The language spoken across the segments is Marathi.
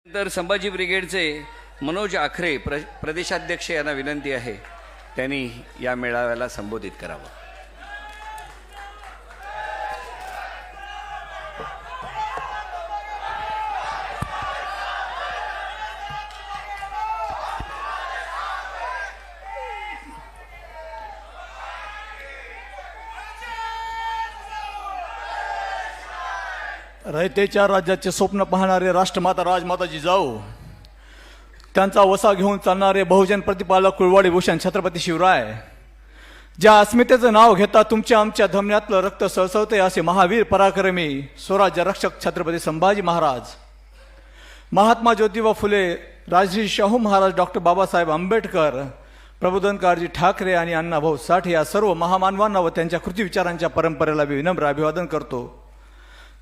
तर संभाजी ब्रिगेडचे मनोज आखरे प्रदेशाध्यक्ष यांना विनंती आहे त्यांनी या मेळाव्याला संबोधित करावं. रयतेच्या राज्याचे स्वप्न पाहणारे राष्ट्रमाता राजमाता जिजाऊ, त्यांचा वसा घेऊन चालणारे बहुजन प्रतिपालक कुळवाडी भूषण छत्रपती शिवराय, ज्या अस्मितेचं नाव घेता तुमच्या आमच्या धमन्यातलं रक्त सळसळते असे महावीर पराक्रमी स्वराज्य रक्षक छत्रपती संभाजी महाराज, महात्मा ज्योतिबा फुले, राजश्री शाहू महाराज, डॉक्टर बाबासाहेब आंबेडकर, प्रबोधनकारजी ठाकरे आणि अण्णाभाऊ साठे या सर्व महामानवांना व त्यांच्या कृतीविचारांच्या परंपरेला मी विनम्र अभिवादन करतो.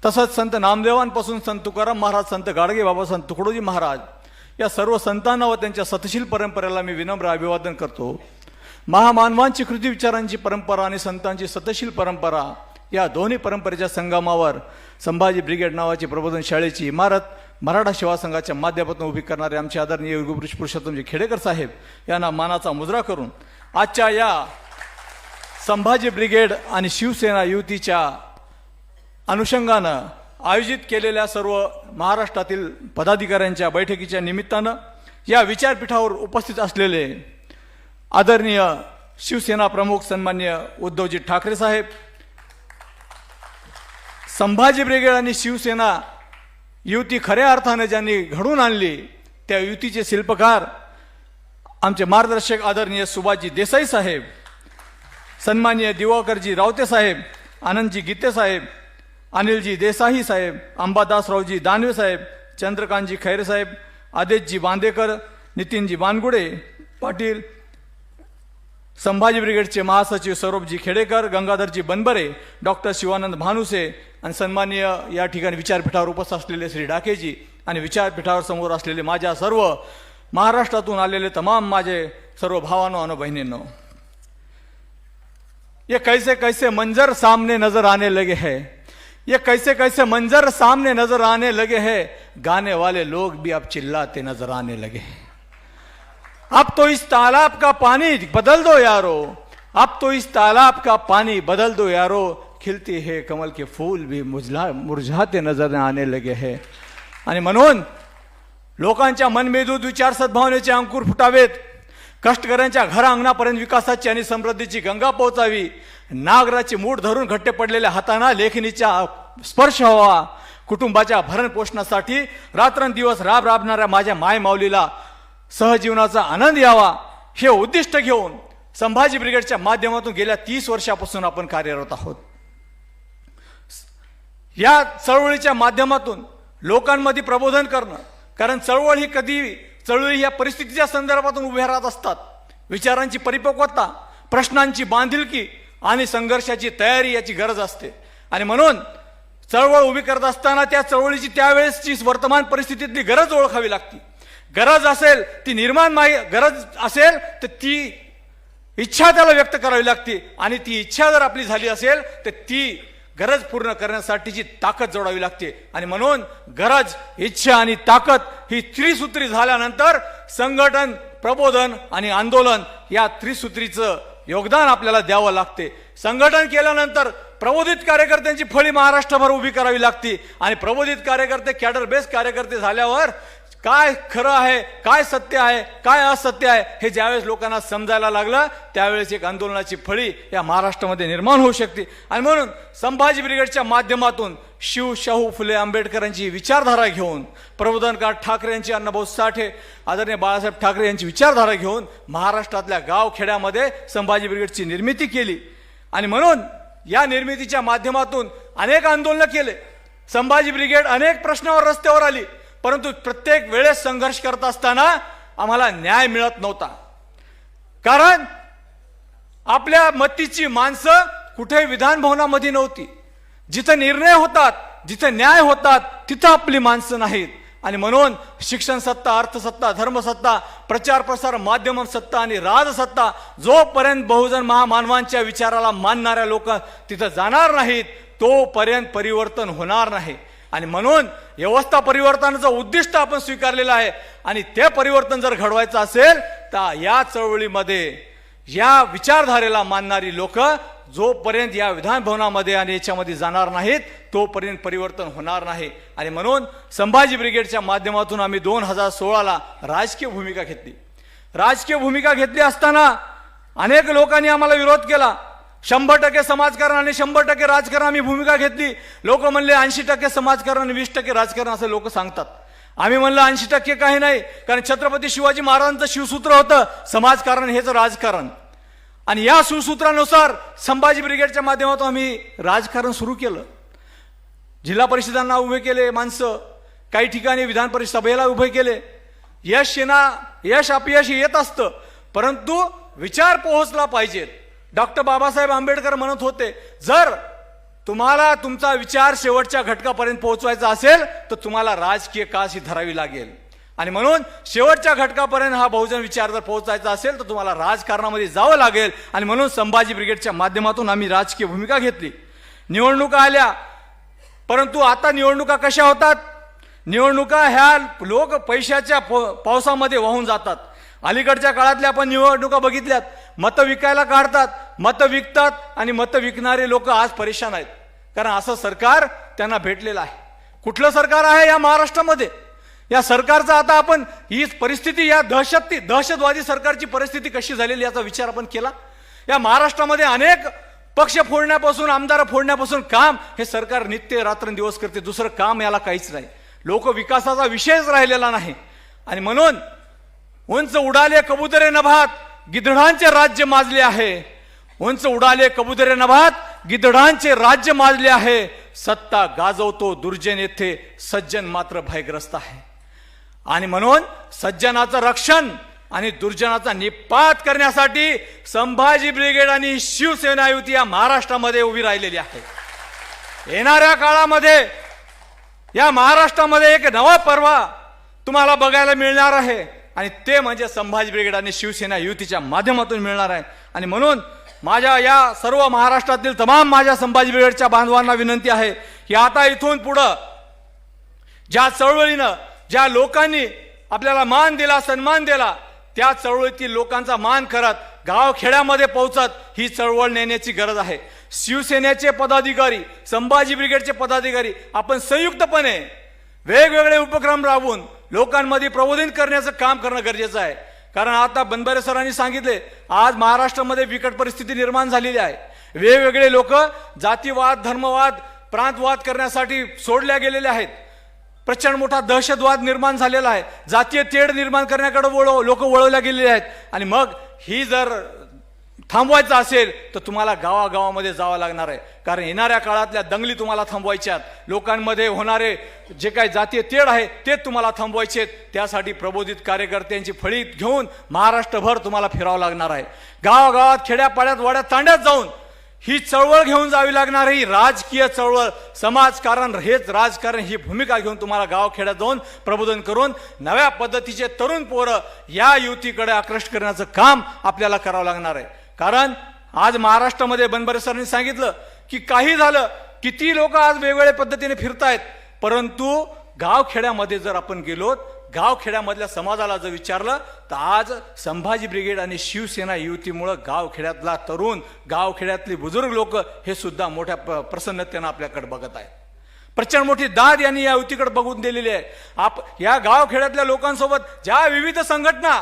तसंच संत नामदेवांपासून संत तुकाराम महाराज, संत गाडगे बाबा, संत तुकडोजी महाराज या सर्व संतांना व त्यांच्या सतशील परंपरेला मी विनम्र अभिवादन करतो. महामानवांची कृती विचारांची परंपरा आणि संतांची सतशील परंपरा या दोन्ही परंपरेच्या संगमावर संभाजी ब्रिगेड नावाची प्रबोधन शाळेची इमारत मराठा सेवा संघाच्या माध्यमातून उभी करणारे आमचे आदरणीय योगपुरुष पुरुषोत्तमजी खेडेकर साहेब यांना मानाचा मुजरा करून आजच्या या संभाजी ब्रिगेड आणि शिवसेना युतीच्या अनुषंगानं आयोजित केलेल्या सर्व महाराष्ट्रातील पदाधिकाऱ्यांच्या बैठकीच्या निमित्तानं या विचारपीठावर उपस्थित असलेले आदरणीय शिवसेना प्रमुख सन्मान्य उद्धवजी ठाकरे साहेब, संभाजी ब्रिगेड आणि शिवसेना युती खऱ्या अर्थाने ज्यांनी घडवून आणली त्या युतीचे शिल्पकार आमचे मार्गदर्शक आदरणीय सुभाषजी देसाई साहेब, सन्मान्य दिवाकरजी रावते साहेब, आनंदजी गीते साहेब, अनिलजी देसाई साहेब, अंबादासरावजी दानवे साहेब, चंद्रकांतजी खैरे साहेब, आदेशजी बांदेकर, नितीनजी बानगुडे पाटील, संभाजी ब्रिगेडचे महासचिव सौरभजी खेडेकर, गंगाधरजी बनबरे, डॉक्टर शिवानंद भानुसे आणि सन्माननीय या ठिकाणी विचारपीठावर उपस्थित असलेले श्री डाकेजी आणि विचारपीठावर समोर असलेले माझ्या सर्व महाराष्ट्रातून आलेले तमाम माझे सर्व भावांनो आणि बहिणींनो, ये कैसे कैसे मंजर सामने नजर आने लगे हैं, ये कैसे कैसे मंजर सामने नजर आने लगे हैं, गाने वाले लोग भी अब चिल्लाते नजर आने लगे हैं. अब तो इस तालाब का पानी बदल दो यारो, अब तो इस तालाब का पानी बदल दो यारो, खिलते हैं कमल के फूल भी मुरझाते नजर आने लगे हैं. आणि म्हणून लोकांच्या मनमेदूत विचार सद्भावनेचे अंकुर फुटावेत, कष्टकऱ्यांच्या घर अंगणापर्यंत विकासाची आणि समृद्धीची गंगा पोहोचावी, नागराची मूठ धरून घट्टे पडलेल्या हातांना लेखणीचा स्पर्श व्हावा, कुटुंबाच्या भरण पोषणासाठी रात्रंदिवस राबणाऱ्या माझ्या माय माऊलीला सहजीवनाचा आनंद यावा, हे उद्दिष्ट घेऊन संभाजी ब्रिगेडच्या माध्यमातून गेल्या 30 वर्षापासून आपण कार्यरत आहोत. या चळवळीच्या माध्यमातून लोकांमध्ये प्रबोधन करणं, कारण चळवळ ही चळवळी या परिस्थितीच्या संदर्भातून उभ्या राहत असतात. विचारांची परिपक्वता, प्रश्नांची बांधिलकी आणि संघर्षाची तयारी याची गरज असते. आणि म्हणून चळवळ उभी करत असताना त्या चळवळीची त्यावेळेसची वर्तमान परिस्थितीतली गरज ओळखावी लागते. गरज असेल ती गरज असेल तर ती इच्छा त्याला व्यक्त करावी लागते, आणि ती इच्छा जर आपली झाली असेल तर ती गरज पूर्ण करण्यासाठीची ताकद जोडावी लागते. आणि म्हणून गरज, इच्छा आणि ताकद ही त्रिसूत्री झाल्यानंतर संघटन, प्रबोधन आणि आंदोलन या त्रिसूत्रीचं योगदान आपल्याला द्यावं लागते. संघटन केल्यानंतर प्रबोधित कार्यकर्त्यांची फळी महाराष्ट्रभर उभी करावी लागते, आणि प्रबोधित कार्यकर्ते, कॅडर बेस कार्यकर्ते झाल्यावर काय खरं आहे, काय सत्य आहे, काय असत्य आहे हे ज्यावेळेस लोकांना समजायला लागलं त्यावेळेस एक आंदोलनाची फळी या महाराष्ट्रामध्ये निर्माण होऊ शकते. आणि म्हणून संभाजी ब्रिगेडच्या माध्यमातून शिव शाहू फुले आंबेडकरांची विचारधारा घेऊन, प्रबोधनकार ठाकरे यांची, अण्णाभाऊ साठे, आदरणीय बाळासाहेब ठाकरे यांची विचारधारा घेऊन महाराष्ट्रातल्या गावखेड्यामध्ये संभाजी ब्रिगेडची निर्मिती केली. आणि म्हणून या निर्मितीच्या माध्यमातून अनेक आंदोलनं केले. संभाजी ब्रिगेड अनेक प्रश्नावर रस्त्यावर आली, परंतु प्रत्येक वेळेस संघर्ष करत असताना आम्हाला न्याय मिळत नव्हता. कारण आपल्या मतीची माणसं कुठे विधान भवनामध्ये नव्हती. जिथं निर्णय होतात, जिथं न्याय होतात तिथं आपली माणसं नाहीत. आणि म्हणून शिक्षण सत्ता, अर्थसत्ता, धर्मसत्ता, प्रचार प्रसार माध्यम सत्ता आणि राजसत्ता जोपर्यंत बहुजन महामानवांच्या विचाराला मानणाऱ्या लोक तिथं जाणार नाहीत तोपर्यंत परिवर्तन होणार नाही. आणि म्हणून व्यवस्था परिवर्तनाचं उद्दिष्ट आपण स्वीकारलेलं आहे आणि ते परिवर्तन जर घडवायचं असेल तर या चळवळीमध्ये या विचारधारेला मानणारी लोक जोपर्यंत या विधान भवनामध्ये आणि याच्यामध्ये जाणार नाहीत तोपर्यंत परिवर्तन होणार नाही. आणि म्हणून संभाजी ब्रिगेडच्या माध्यमातून आम्ही 2016ला राजकीय भूमिका घेतली. राजकीय भूमिका घेतली असताना अनेक लोकांनी आम्हाला विरोध केला. 100% समाजकारण आणि 100% राजकारण आम्ही भूमिका घेतली. लोक म्हणले 80% समाजकारण आणि 20% राजकारण असं लोक सांगतात. आम्ही म्हणलं 80% काही नाही, कारण छत्रपती शिवाजी महाराजांचं शिवसूत्र होतं समाजकारण हेच राजकारण. आणि या शिवसूत्रानुसार संभाजी ब्रिगेडच्या माध्यमातून आम्ही राजकारण सुरू केलं. जिल्हा परिषदांना उभे केले माणसं, काही ठिकाणी विधान परिषद सभेला उभे केले. यश अपयश येत असतं, परंतु विचार पोहोचला पाहिजेत. डॉक्टर बाबासाहेब आंबेडकर म्हणत होते, जर तुम्हाला तुमचा विचार शेवटच्या घटकापर्यंत पोहोचवायचा असेल तर तुम्हाला राजकीय काशी धरावी लागेल. आणि म्हणून शेवटच्या घटकापर्यंत हा बहुजन विचार जर पोहोचायचा असेल तर तुम्हाला राजकारणामध्ये जावं लागेल. आणि म्हणून संभाजी ब्रिगेडच्या माध्यमातून आम्ही राजकीय भूमिका घेतली. निवडणुका आल्या, परंतु आता निवडणुका कशा होतात? निवडणुका ह्या लोक पैशाच्या पावसामध्ये वाहून जातात. अलीकडच्या काळातल्या आपण निवडणुका बघितल्यात. मतं विकायला काढतात, मतं विकतात आणि मतं विकणारे लोक आज परेशान आहेत, कारण असं सरकार त्यांना भेटलेलं आहे. कुठलं सरकार आहे या महाराष्ट्रामध्ये? या सरकारचा आता आपण ही परिस्थिती, या दहशतवादी सरकारची परिस्थिती कशी झालेली याचा विचार आपण केला? या महाराष्ट्रामध्ये अनेक पक्ष फोडण्यापासून, आमदार फोडण्यापासून काम हे सरकार नित्य रात्रंदिवस करते. दुसरं काम याला काहीच नाही. लोक विकासाचा विषयच राहिलेला नाही. आणि म्हणून उंच उडाले कबुतरे नभात, गिधडांचे राज्य माजले आहे. उंच उडाले कबुतरे नभात, गिधडांचे राज्य माजले आहे. सत्ता गाजवतो दुर्जन येथे, सज्जन मात्र भयग्रस्त आहे. आणि म्हणून सज्जनाचं रक्षण आणि दुर्जनाचा निपात करण्यासाठी संभाजी ब्रिगेड आणि शिवसेना युती या महाराष्ट्रामध्ये उभी राहिलेली आहे. येणाऱ्या काळामध्ये या महाराष्ट्रामध्ये एक नवा पर्व तुम्हाला बघायला मिळणार आहे आणि ते म्हणजे संभाजी ब्रिगेड आणि शिवसेना युतीच्या माध्यमातून मिळणार आहे. आणि म्हणून माझ्या या सर्व महाराष्ट्रातील तमाम माझ्या संभाजी ब्रिगेडच्या बांधवांना विनंती आहे की आता इथून पुढं ज्या चळवळीनं, ज्या लोकांनी आपल्याला मान दिला, सन्मान दिला, त्या चळवळीतील लोकांचा मान करत गावखेड्यामध्ये पोहोचत ही चळवळ नेण्याची गरज आहे. शिवसेनेचे पदाधिकारी, संभाजी ब्रिगेडचे पदाधिकारी आपण संयुक्तपणे वेगवेगळे उपक्रम राबवून लोकांमध्ये प्रबोधन करण्याचं काम करणं गरजेचं आहे. कारण आता बनबरे सरांनी सांगितले, आज महाराष्ट्रामध्ये बिकट परिस्थिती निर्माण झालेली आहे. वेगवेगळे लोक जातीवाद, धर्मवाद, प्रांतवाद करण्यासाठी सोडल्या गेलेले आहेत. प्रचंड मोठा दहशतवाद निर्माण झालेला आहे. जातीय तेढ निर्माण करण्याकडे लोक वळवल्या गेलेले आहेत. आणि मग ही जर थांबवायचं असेल तर तुम्हाला गावागावामध्ये जावं लागणार आहे, कारण येणाऱ्या काळातल्या दंगली तुम्हाला थांबवायच्यात. लोकांमध्ये होणारे जे काही जातीय तेढ आहे ते तुम्हाला थांबवायचे. त्यासाठी प्रबोधित कार्यकर्त्यांची फळी घेऊन महाराष्ट्रभर तुम्हाला फिरावं लागणार आहे. गावागावात, खेड्यापाड्यात, वाड्यात, तांड्यात जाऊन ही चळवळ घेऊन जावी लागणार. ही राजकीय चळवळ, समाजकारण हेच राजकारण ही भूमिका घेऊन तुम्हाला गावखेड्यात जाऊन प्रबोधन करून नव्या पद्धतीचे तरुण पोरं या युतीकडे आकृष्ट करण्याचं काम आपल्याला करावं लागणार आहे. कारण आज महाराष्ट्रामध्ये बनबरे सरांनी सांगितलं की काही झालं, किती लोक आज वेगवेगळ्या पद्धतीने फिरतायत, परंतु गावखेड्यामध्ये जर आपण गेलो, गावखेड्यामधल्या समाजाला जर विचारलं तर आज संभाजी ब्रिगेड आणि शिवसेना युतीमुळं गावखेड्यातला तरुण, गावखेड्यातले बुजुर्ग लोक हे सुद्धा मोठ्या प्रसन्नतेनं आपल्याकडे बघत आहेत. प्रचंड मोठी दाद यांनी या युतीकडे बघून दिलेली आहे. या गावखेड्यातल्या लोकांसोबत ज्या विविध संघटना,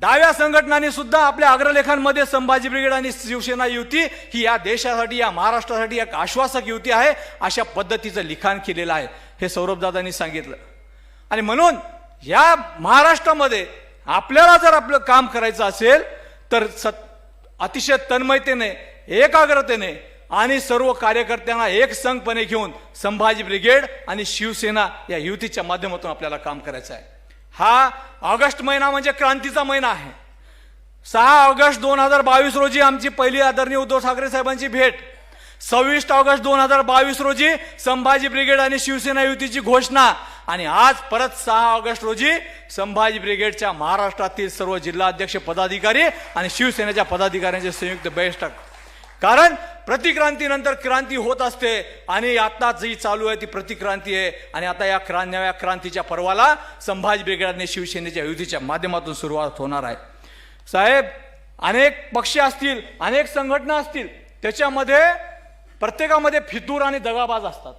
डाव्या संघटनांनी सुद्धा आपल्या अग्रलेखांमध्ये संभाजी ब्रिगेड आणि शिवसेना युती ही या देशासाठी, या महाराष्ट्रासाठी एक आश्वासक युती आहे अशा पद्धतीचं लिखाण केलेलं आहे, हे सौरभदादांनी सांगितलं. आणि म्हणून या महाराष्ट्रामध्ये आपल्याला जर आपलं काम करायचं असेल तर अतिशय तन्मयतेने, एकाग्रतेने आणि सर्व कार्यकर्त्यांना एक संघपणे घेऊन संभाजी ब्रिगेड आणि शिवसेना या युतीच्या माध्यमातून आपल्याला काम करायचं आहे. हा ऑगस्ट महिना म्हणजे क्रांतीचा महिना आहे. 6 ऑगस्ट 2022 रोजी आमची पहिली आदरणीय उद्धव ठाकरे साहेबांची भेट. 26 ऑगस्ट 2022 रोजी संभाजी ब्रिगेड आणि शिवसेना युतीची घोषणा. आणि आज परत 6 ऑगस्ट रोजी संभाजी ब्रिगेडच्या महाराष्ट्रातील सर्व जिल्हाध्यक्ष पदाधिकारी आणि शिवसेनेच्या पदाधिकाऱ्यांची संयुक्त बैठक. कारण प्रतिक्रांतीनंतर क्रांती होत असते आणि आता जी चालू आहे ती प्रतिक्रांती आहे. आणि आता या नव्या क्रांतीच्या पर्वाला संभाजी ब्रिगेडने शिवसेनेच्या युतीच्या माध्यमातून सुरुवात होणार आहे. साहेब, अनेक पक्ष असतील, अनेक संघटना असतील, त्याच्यामध्ये प्रत्येकामध्ये फितूर आणि दगाबाज असतात.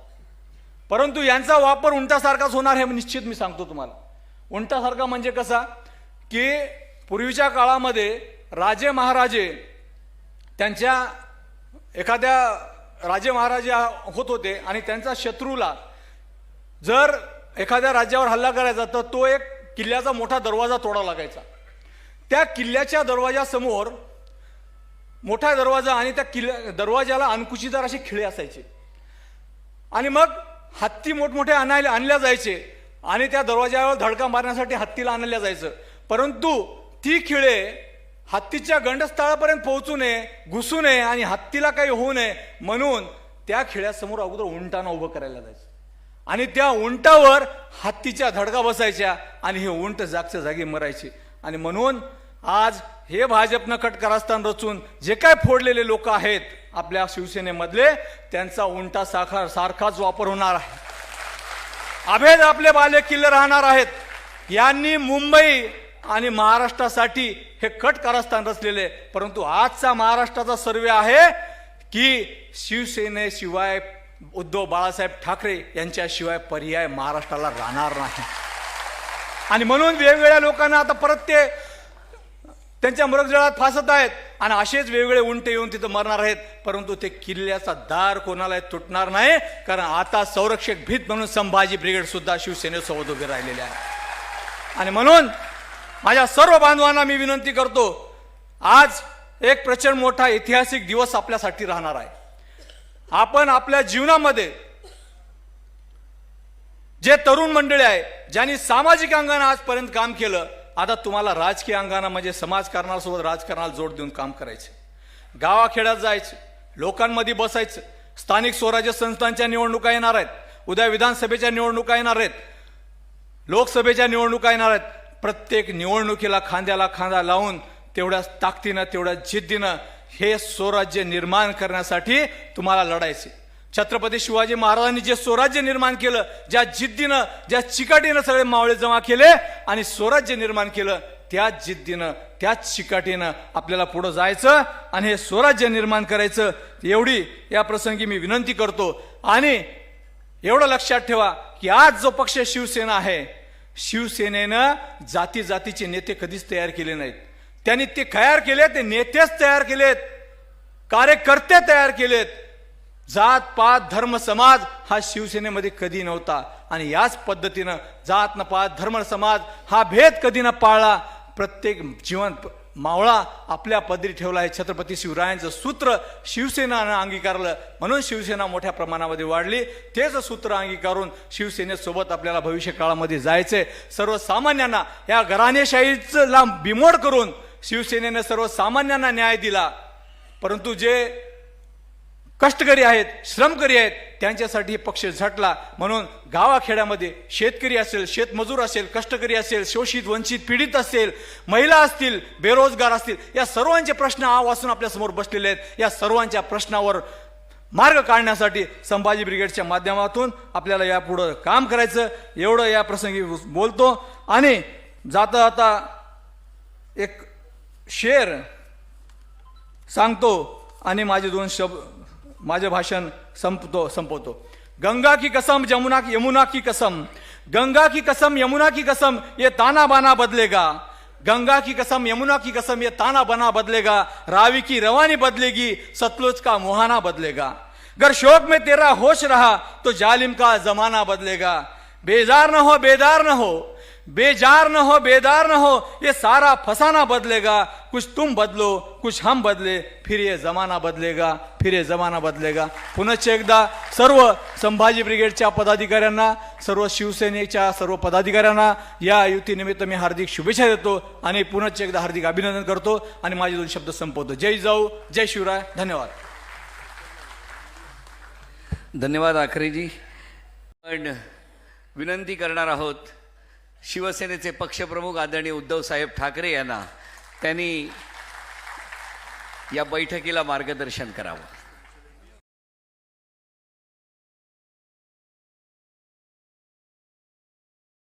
परंतु यांचा वापर उंटासारखाच होणार हे निश्चित मी सांगतो तुम्हाला. उंटासारखा म्हणजे कसा की पूर्वीच्या काळामध्ये राजे महाराजे त्यांच्या एखाद्या राजे महाराजे होत होते आणि त्यांचा शत्रूला जर एखाद्या राज्यावर हल्ला करायचा तर तो एक किल्ल्याचा मोठा दरवाजा तोडा लागायचा. त्या किल्ल्याच्या दरवाजासमोर मोठा दरवाजा आणि त्या दरवाजाला अंकुशीदार असे खिळे असायचे आणि मग हत्ती मोठमोठे आणल्या जायचे आणि त्या दरवाजावर धडका मारण्यासाठी हत्तीला आणल्या जायचं. परंतु ती खिळे हत्तीच्या गंडस्थळापर्यंत पोहोचू नये, घुसू नये आणि हत्तीला काही होऊ नये म्हणून त्या खिळ्यासमोर अगोदर उंटानं उभं करायला जायचं आणि त्या उंटावर हत्तीच्या धडका बसायच्या आणि हे उंट जागच्या जागी मरायचे. आणि म्हणून आज हे भाजपनं कट कारस्थान रचून जे काय फोडलेले लोक आहेत आपल्या शिवसेनेमधले, त्यांचा उंटा सारखाच वापर होणार आहे. अभेद आपले बाले किल्ले राहणार आहेत. यांनी मुंबई आणि महाराष्ट्रासाठी हे कट कारस्थान रचलेले. परंतु आजचा महाराष्ट्राचा सर्वे आहे की शिवसेनेशिवाय उद्धव बाळासाहेब ठाकरे यांच्याशिवाय पर्याय महाराष्ट्राला राहणार नाही. आणि म्हणून वेगवेगळ्या लोकांना आता परत ते त्यांच्या मृगजळात फासत आहेत आणि असेच वेगवेगळे उंटे येऊन तिथं मरणार आहेत. परंतु ते किल्ल्याचा दार कोणाला तुटणार नाही, कारण आता संरक्षक भीत म्हणून संभाजी ब्रिगेड सुद्धा शिवसेनेसोबत उभे राहिलेले आहे. आणि म्हणून माझ्या सर्व बांधवांना मी विनंती करतो, आज एक प्रचंड मोठा ऐतिहासिक दिवस आपल्यासाठी राहणार आहे. आपण आपल्या जीवनामध्ये जे तरुण मंडळी आहे ज्यांनी सामाजिक अंगाने आजपर्यंत काम केलं, आता तुम्हाला राजकीय अंगाने म्हणजे समाजकारणासोबत राजकारणाला जोड देऊन काम करायचं. गावाखेड्यात जायचं, लोकांमध्ये बसायचं. स्थानिक स्वराज्य संस्थांच्या निवडणुका येणार आहेत, उद्या विधानसभेच्या निवडणुका येणार आहेत, लोकसभेच्या निवडणुका येणार आहेत. प्रत्येक निवडणुकीला खांद्याला खांदा लावून तेवढ्याच ताकदीनं तेवढ्याच जिद्दीनं हे स्वराज्य निर्माण करण्यासाठी तुम्हाला लढायचे. छत्रपती शिवाजी महाराजांनी जे स्वराज्य निर्माण केलं, ज्या जिद्दीनं ज्या चिकाटीनं सगळे मावळे जमा केले आणि स्वराज्य निर्माण केलं, त्याच जिद्दीनं त्याच चिकाटीनं आपल्याला पुढे जायचं आणि हे स्वराज्य निर्माण करायचं. एवढी या प्रसंगी मी विनंती करतो. आणि एवढं लक्षात ठेवा की आज जो पक्ष शिवसेना आहे, शिवसेनेनं जाती जातीचे नेते कधीच तयार केले नाहीत. त्यांनी ते तयार केले, ते नेतेच तयार केलेत, कार्यकर्ते तयार केलेत. जात पात धर्म समाज हा शिवसेनेमध्ये कधी नव्हता आणि याच पद्धतीनं जात न पात धर्म समाज हा भेद कधी न पाळला. प्रत्येक जीवन मावळा आपल्या पदरी ठेवला आहे. छत्रपती शिवरायांचं सूत्र शिवसेनानं अंगीकारलं म्हणून शिवसेना मोठ्या प्रमाणामध्ये वाढली. तेच सूत्र अंगीकारून शिवसेनेसोबत आपल्याला भविष्य काळामध्ये जायचंय. सर्वसामान्यांना या घराणेशाहीला बिमोड करून शिवसेनेनं सर्वसामान्यांना न्याय दिला. परंतु जे कष्टकरी आहेत, श्रमकरी आहेत, त्यांच्यासाठी पक्ष झटला. म्हणून गावाखेड्यामध्ये शेतकरी असेल, शेतमजूर असेल, कष्टकरी असेल, शोषित वंचित पीडित असेल, महिला असतील, बेरोजगार असतील, या सर्वांचे प्रश्न आवासून आपल्या समोर बसलेले आहेत. या सर्वांच्या प्रश्नावर मार्ग काढण्यासाठी संभाजी ब्रिगेडच्या माध्यमातून आपल्याला यापुढं काम करायचं. एवढं या प्रसंगी बोलतो आणि जाता जाता एक शेर सांगतो आणि माझे भाषण संपवतो. गंगा की कसम यमुना की कसम, गंगा की कसम यमुना की कसम, ये ताना बाना बदलेगा. गंगा की कसम यमुना की कसम, ये ताना बाना बदलेगा. रावी की रवानी बदलेगी, सतलुज का मुहाना बदलेगा. गर शोक में तेरा होश रहा तो जालिम का जमाना बदलेगा. बेजार न हो, बेदार न हो, बेजार न हो, बेदार न हो, ये सारा फसाना बदलेगा. कुछ तुम बदलो, कुछ हम बदले, फिर ये जमाना बदलेगा, फिर ये जमाना बदलेगा. पुनश्च एकदा सर्व संभाजी ब्रिगेडच्या पदाधिकाऱ्यांना, सर्व शिवसेनेच्या सर्व पदाधिकाऱ्यांना या युतीनिमित्त मी हार्दिक शुभेच्छा देतो आणि पुनश्च एकदा हार्दिक अभिनंदन करतो आणि माझे 2 शब्द संपवतो. जय जाऊ, जय शिवराय. धन्यवाद. धन्यवाद आखरेजी. पण विनंती करणार आहोत शिवसेनेचे पक्षप्रमुख आदरणीय उद्धव साहेब ठाकरे यांना. त्यांनी या बैठकीला मार्गदर्शन करावं.